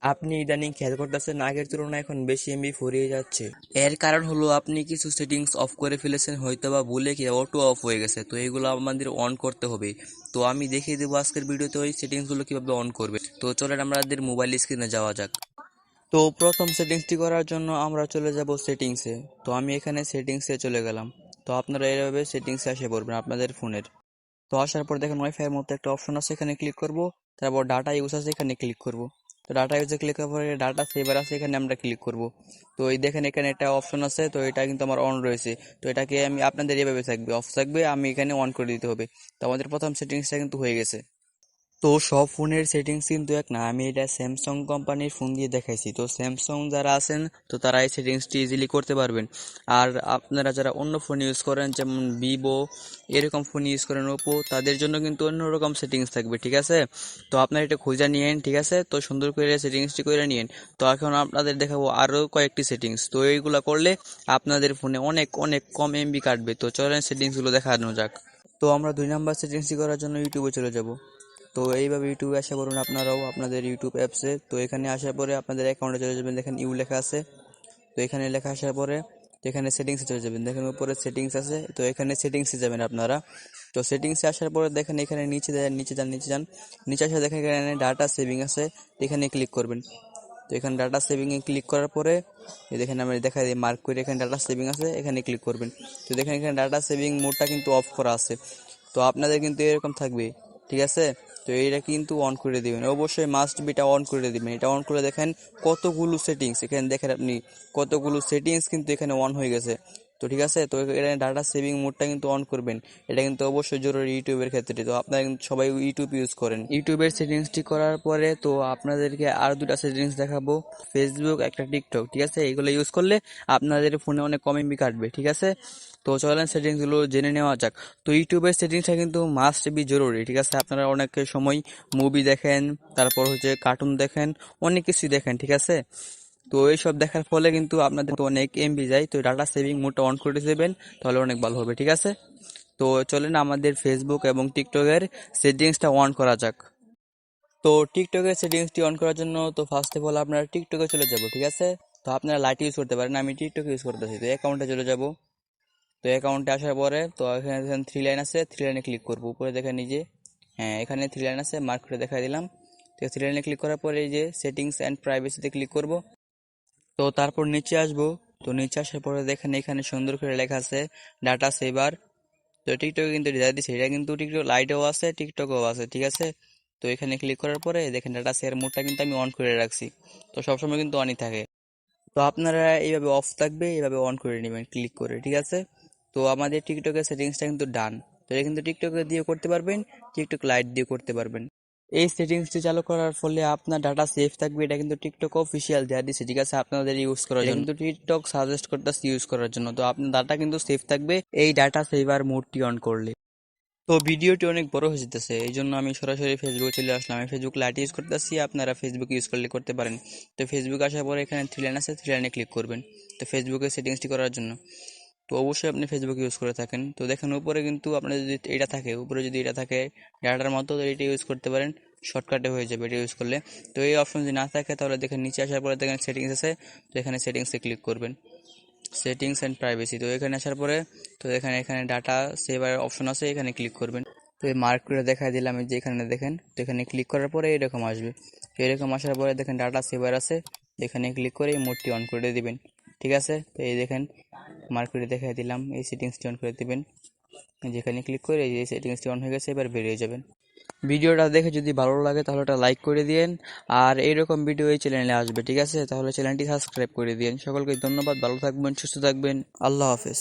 আপনি ইদানিং খেয়াল করতেছেন আগের তুলনায় এখন বেশি এমবি ফুরিয়ে যাচ্ছে। এর কারণ হলো আপনি কিছু সেটিংস অফ করে ফেলেছেন, হয়তোবা ভুলে কি অটো অফ হয়ে গেছে। তো এগুলো আমাদের অন করতে হবে। তো আমি দেখিয়ে দেবো আজকের ভিডিওতে ওই সেটিংসগুলো কিভাবে অন করবে। তো চলেন আমাদের মোবাইল স্ক্রিনে যাওয়া যাক। তো প্রথম সেটিংসটি করার জন্য আমরা চলে যাব সেটিংসে। তো আমি এখানে সেটিংসে চলে গেলাম। তো আপনারা এভাবে সেটিংসে এসে পড়বেন আপনাদের ফোনের। তো আসার পর দেখেন ওয়াইফাই এর মতো একটা অপশন আছে, এখানে ক্লিক করব। তারপর ডাটা ইউজ আছে, এখানে ক্লিক করব। তো ডাটা ইউজে ক্লিক করার পরে ডাটা সেভার আছে, এখানে আমরা ক্লিক করব। তো এই দেখেন এখানে একটা অপশন আছে, তো এটা কিন্তু আমার অন রয়েছে। তো এটাকে আমি আপনাদের এভাবে থাকবে অফ থাকবে, আমি এখানে অন করে দিতে হবে। তো আমাদের প্রথম সেটিংসটা কিন্তু হয়ে গেছে। তো সব ফোনের সেটিংস কিন্তু এক না, আমি এটা স্যামসাং কোম্পানির ফোন দিয়ে দেখাইছি। তো স্যামসাং যারা আছেন তো তারা এই সেটিংসটি ইজিলি করতে পারবেন। আর আপনারা যারা অন্য ফোন ইউজ করেন যেমন ভিভো এরকম ফোন ইউজ করেন, ওপো, তাদের জন্য কিন্তু অন্যরকম সেটিংস থাকবে, ঠিক আছে? তো আপনারা এটা খুঁজে নিয়েন, ঠিক আছে? তো সুন্দর করে সেটিংসটি করে নিয়েন। তো এখন আপনাদের দেখাবো আরও কয়েকটি সেটিংস। তো এইগুলা করলে আপনাদের ফোনে অনেক অনেক কম এমবি কাটবে। তো চলেন সেটিংসগুলো দেখানো যাক। তো আমরা 2 নাম্বার সেটিংসটি করার জন্য ইউটিউবে চলে যাব। তো এইভাবে ইউটিউবে আসা পড়ুন আপনারাও আপনাদের ইউটিউব অ্যাপসে। তো এখানে আসার পরে আপনাদের অ্যাকাউন্টে চলে যাবেন, দেখেন ইউ লেখা আছে। তো এখানে লেখা আসার পরে তো এখানে সেটিংসে চলে যাবেন, দেখেন উপরে সেটিংস আছে। তো এখানে সেটিংসে যাবেন আপনারা। তো সেটিংসে আসার পরে দেখেন এখানে নিচে যান, নিচে যান, নিচে যান। নিচে আসে দেখেন এখানে ডাটা সেভিং আছে, এখানে ক্লিক করবেন। তো এখানে ডাটা সেভিংয়ে ক্লিক করার পরে এই দেখেন আমি দেখা দিই মার্ক করে, এখানে ডাটা সেভিং আছে, এখানে ক্লিক করবেন। তো দেখেন এখানে ডাটা সেভিং মোডটা কিন্তু অফ করা আছে। তো আপনাদের কিন্তু এরকম থাকবে, ঠিক আছে? তো এইটা কিন্তু অন করে দিবেন, অবশ্যই মাস্ট বিটা অন করে দিবেন। এটা অন করে দেখেন কতগুলো সেটিংস, এখানে দেখেন আপনি কতগুলো সেটিংস কিন্তু এখানে অন হয়ে গেছে। তো ঠিক আছে, তো এখানে ডাটা সেভিং মোডটা কিন্তু অন করবেন। এটা কিন্তু অবশ্যই জরুরি ইউটিউবের ক্ষেত্রে। তো আপনারা কিন্তু সবাই ইউটিউব ইউজ করেন, ইউটিউবের সেটিংসটি করার পরে তো আপনাদেরকে আর দুটা সেটিংস দেখাবো, ফেসবুক একটা টিকটক, ঠিক আছে? এগুলো ইউজ করলে আপনাদের ফোনে অনেক কম এমবি কাটবে, ঠিক আছে? তো চলেন সেটিংসগুলো জেনে নেওয়া যাক। তো ইউটিউবের সেটিংসটা কিন্তু মাস্ট বি জরুরি, ঠিক আছে? আপনারা অনেক সময় মুভি দেখেন, তারপর হচ্ছে কার্টুন দেখেন, অনেক কিছুই দেখেন, ঠিক আছে? তো এইসব দেখার ফলে কিন্তু আপনাদের তো অনেক এমবি যায়। তো ডাটা সেভিং মোডটা অন করে দেবেন, তাহলে অনেক ভালো হবে, ঠিক আছে? তো চলেন আমাদের ফেসবুক এবং টিকটকের সেটিংসটা অন করা যাক। তো টিকটকের সেটিংসটি অন করার জন্য তো ফার্স্ট অফ অল আপনারা টিকটকে চলে যাব, ঠিক আছে? তো আপনারা লাইট ইউজ করতে পারেন, আমি টিকটক ইউজ করতেছি। তো অ্যাকাউন্টে চলে যাব। তো অ্যাকাউন্টে আসার পরে তো এখানে দেখেন থ্রি লাইন আছে, থ্রি লাইনে ক্লিক করবো। উপরে দেখেন নিজে, হ্যাঁ এখানে থ্রি লাইন আছে, মার্ক করে দেখাই দিলাম। তো থ্রি লাইনে ক্লিক করার পরে এই যে সেটিংস অ্যান্ড প্রাইভেসিতে ক্লিক করব। তো তারপর নিচে আসবো। তো নিচে আসার পরে দেখেন এখানে সুন্দর করে লেখা আছে ডাটা সেভার। তো টিকটকে কিন্তু দেখা দিচ্ছে, এটা কিন্তু টিকটক লাইটেও আছে, টিকটকেও আছে, ঠিক আছে? তো এখানে ক্লিক করার পরে দেখেন ডাটা শেয়ার মোডটা কিন্তু আমি অন করে রাখছি। তো সবসময় কিন্তু অনই থাকে। তো আপনারা এইভাবে অফ থাকবে, এইভাবে অন করে নেবেন ক্লিক করে, ঠিক আছে? তো আমাদের টিকটকের সেটিংসটা কিন্তু ডান। তো এটা কিন্তু টিকটকে দিয়ে করতে পারবেন, টিকটক লাইট দিয়ে করতে পারবেন। এই সেটিংসটি চালু করার ফলে আপনার ডাটা সেফ থাকবে। এটা কিন্তু টিকটক অফিসিয়াল দেওয়া দিচ্ছে, ঠিক আছে? আপনাদের ইউজ করার জন্য, কিন্তু টিকটক সাজেস্ট করতেছে ইউজ করার জন্য। তো আপনার ডাটা কিন্তু সেফ থাকবে এই ডাটা সেভার মোডটি অন করলে। তো ভিডিওটি অনেক বড় হয়ে যেতেছে, এই জন্য আমি সরাসরি ফেসবুকে চলে আসলাম। আমি ফেসবুক লাইট ইউজ করতেছি, আপনারা ফেসবুক ইউজ করলে করতে পারেন। তো ফেসবুক আসার পরে এখানে থ্রি লাইন আছে, থ্রি লাইনে ক্লিক করবেন। তো ফেসবুকের সেটিংসটি করার জন্য তো অবশ্যই আপনি ফেসবুক ইউজ করে থাকেন। তো দেখেন উপরে কিন্তু আপনার যদি এটা থাকে, উপরে যদি এটা থাকে ডাটার মতো, তো এটা ইউজ করতে পারেন, শর্টকাটে হয়ে যাবে এটা ইউজ করলে। তো এই অপশন যদি না থাকে তাহলে দেখেন নিচে আসার পরে দেখেন সেটিংস আছে। তো এখানে সেটিংসে ক্লিক করবেন, সেটিংস অ্যান্ড প্রাইভেসি। তো এখানে আসার পরে তো এখানে এখানে ডাটা সেভার অপশন আছে, এখানে ক্লিক করবেন। তো এই মার্ক করে দেখাই দিলাম, এই যে এখানে দেখেন। তো এখানে ক্লিক করার পরে এরকম আসবে। তো এরকম আসার পরে দেখেন ডাটা সেভার আছে, তো এখানে ক্লিক করে এই মোডটি অন করে দিবেন, ঠিক আছে? তো এই দেখেন মার্ক করে দেখাই দিলাম, এই সেটিংসটি অন করে দিবেন। যেখানে ক্লিক করে এই সেটিংসটি অন হয়ে গেছে, এবার বেরিয়ে যাবেন। ভিডিওটা দেখে যদি ভালো লাগে তাহলে একটা লাইক করে দিয়েন। আর এইরকম ভিডিও এই চ্যানেলে আসবে, ঠিক আছে? তাহলে চ্যানেলটি সাবস্ক্রাইব করে দিয়েন। সকলকে ধন্যবাদ, ভালো থাকবেন, সুস্থ থাকবেন, আল্লাহ হাফেজ।